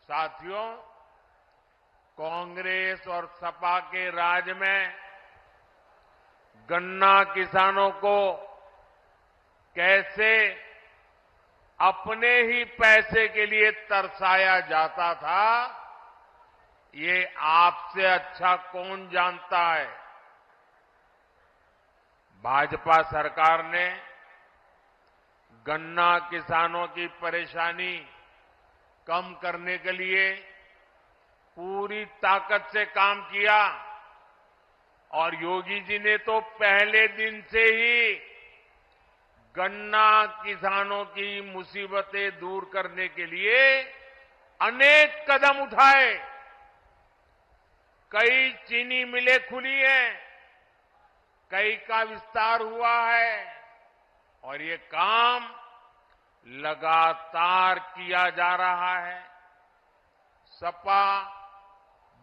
साथियों, कांग्रेस और सपा के राज में गन्ना किसानों को कैसे अपने ही पैसे के लिए तरसाया जाता था, ये आपसे अच्छा कौन जानता है। भाजपा सरकार ने गन्ना किसानों की परेशानी कम करने के लिए पूरी ताकत से काम किया और योगी जी ने तो पहले दिन से ही गन्ना किसानों की मुसीबतें दूर करने के लिए अनेक कदम उठाए। कई चीनी मिलें खुली हैं, कई का विस्तार हुआ है और ये काम लगातार किया जा रहा है। सपा,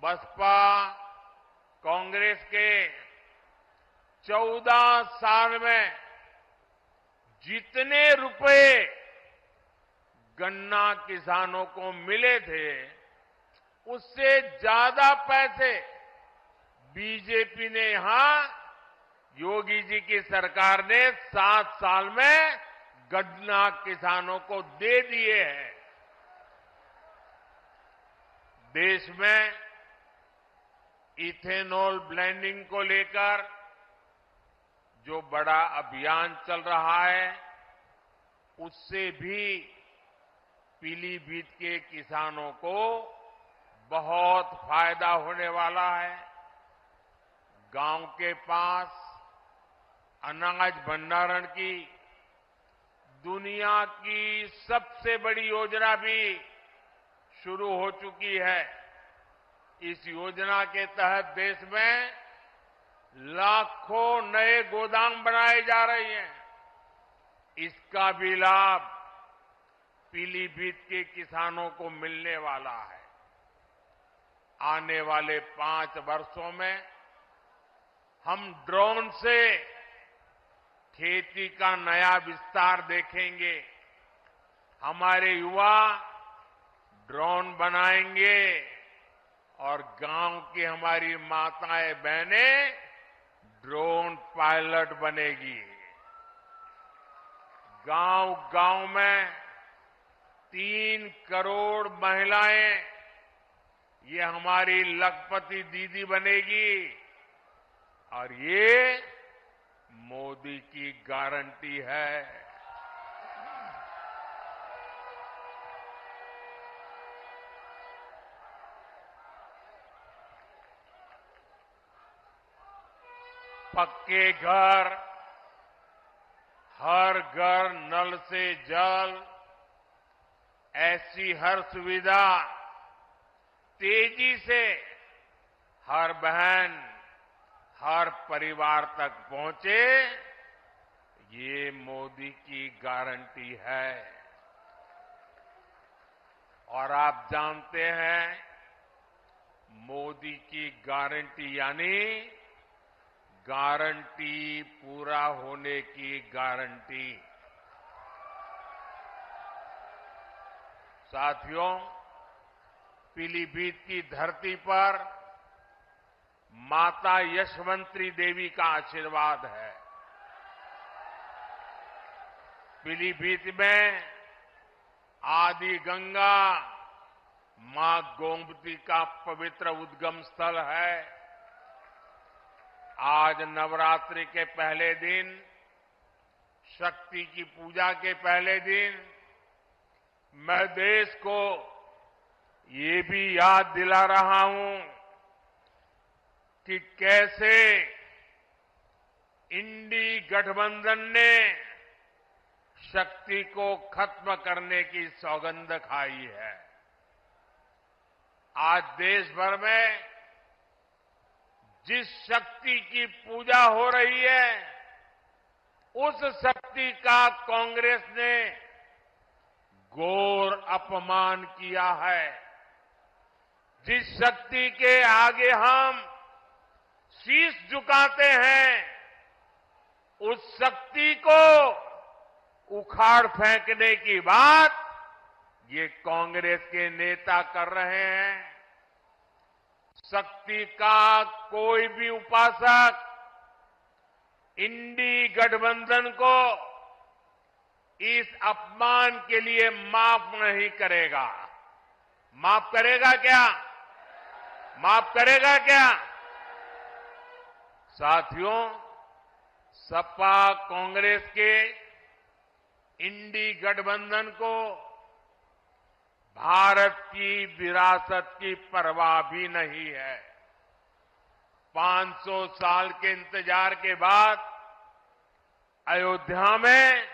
बसपा, कांग्रेस के 14 साल में जितने रुपए गन्ना किसानों को मिले थे, उससे ज्यादा पैसे बीजेपी ने यहां योगी जी की सरकार ने 7 साल में गन्ना किसानों को दे दिए हैं। देश में इथेनॉल ब्लेंडिंग को लेकर जो बड़ा अभियान चल रहा है, उससे भी पीलीभीत के किसानों को बहुत फायदा होने वाला है। गांव के पास अनाज भंडारण की दुनिया की सबसे बड़ी योजना भी शुरू हो चुकी है। इस योजना के तहत देश में लाखों नए गोदाम बनाए जा रहे हैं। इसका भी लाभ पीलीभीत के किसानों को मिलने वाला है। आने वाले 5 वर्षों में हम ड्रोन से खेती का नया विस्तार देखेंगे। हमारे युवा ड्रोन बनाएंगे और गांव की हमारी माताएं बहनें ड्रोन पायलट बनेगी। गांव-गांव में 3 करोड़ महिलाएं ये हमारी लखपति दीदी बनेगी और ये मोदी की गारंटी है। पक्के घर, हर घर नल से जल, ऐसी हर सुविधा तेजी से हर बहन, हर परिवार तक पहुंचे, ये मोदी की गारंटी है। और आप जानते हैं, मोदी की गारंटी यानी गारंटी पूरा होने की गारंटी। साथियों, पीलीभीत की धरती पर माता यशवंती देवी का आशीर्वाद है। पीलीभीत में आदि गंगा मां गोमती का पवित्र उद्गम स्थल है। आज नवरात्रि के पहले दिन, शक्ति की पूजा के पहले दिन, मैं देश को ये भी याद दिला रहा हूं कि कैसे इंडी गठबंधन ने शक्ति को खत्म करने की सौगंध खाई है। आज देश भर में जिस शक्ति की पूजा हो रही है, उस शक्ति का कांग्रेस ने घोर अपमान किया है। जिस शक्ति के आगे हम शीश झुकाते हैं, उस शक्ति को उखाड़ फेंकने की बात ये कांग्रेस के नेता कर रहे हैं। शक्ति का कोई भी उपासक इंडी गठबंधन को इस अपमान के लिए माफ नहीं करेगा। माफ करेगा क्या? माफ करेगा क्या? साथियों, सपा कांग्रेस के इंडी गठबंधन को भारत की विरासत की परवाह भी नहीं है। 500 साल के इंतजार के बाद अयोध्या में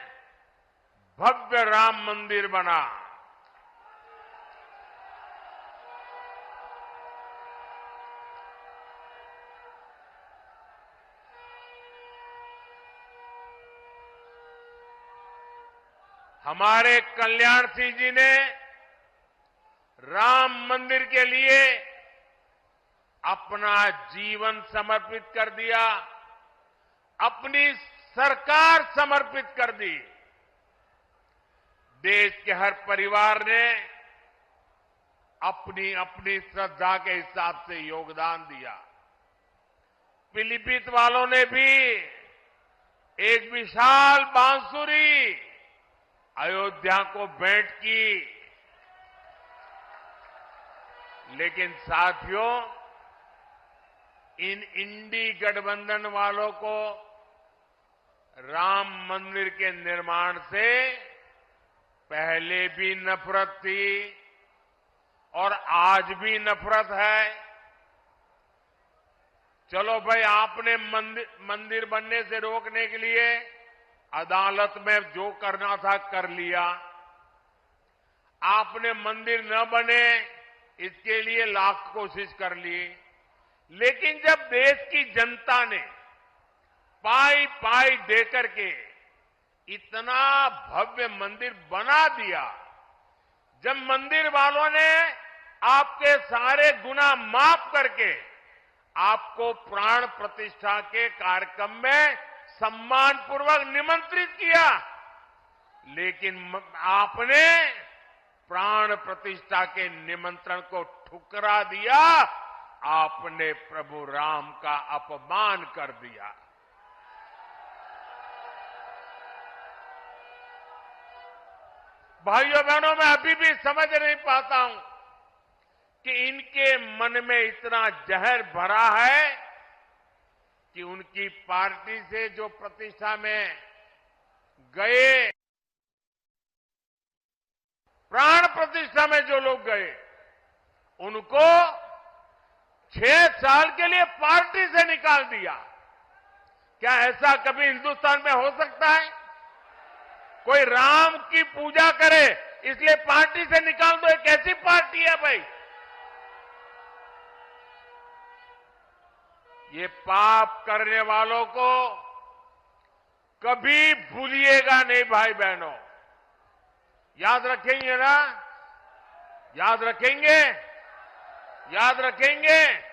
भव्य राम मंदिर बना। हमारे कल्याण सिंह जी ने राम मंदिर के लिए अपना जीवन समर्पित कर दिया, अपनी सरकार समर्पित कर दी। देश के हर परिवार ने अपनी अपनी श्रद्धा के हिसाब से योगदान दिया। पीलीभीत वालों ने भी एक विशाल बांसुरी अयोध्या को भेंट की। लेकिन साथियों, इन इंडी गठबंधन वालों को राम मंदिर के निर्माण से पहले भी नफरत थी और आज भी नफरत है। चलो भाई, आपने मंदिर बनने से रोकने के लिए अदालत में जो करना था कर लिया। आपने मंदिर न बने इसके लिए लाख कोशिश कर ली। लेकिन जब देश की जनता ने पाई पाई देकर के इतना भव्य मंदिर बना दिया, जब मंदिर वालों ने आपके सारे गुनाह माफ करके आपको प्राण प्रतिष्ठा के कार्यक्रम में सम्मानपूर्वक निमंत्रित किया, लेकिन आपने प्राण प्रतिष्ठा के निमंत्रण को ठुकरा दिया। आपने प्रभु राम का अपमान कर दिया। भाइयों बहनों, मैं अभी भी समझ नहीं पाता हूं कि इनके मन में इतना जहर भरा है कि उनकी पार्टी से जो प्रतिष्ठा में गए, प्राण प्रतिष्ठा में जो लोग गए, उनको 6 साल के लिए पार्टी से निकाल दिया। क्या ऐसा कभी हिंदुस्तान में हो सकता है? कोई राम की पूजा करे इसलिए पार्टी से निकाल दो? एक कैसी पार्टी है भाई? ये पाप करने वालों को कभी भूलिएगा नहीं भाई बहनों। याद रखेंगे ना? याद रखेंगे? याद रखेंगे?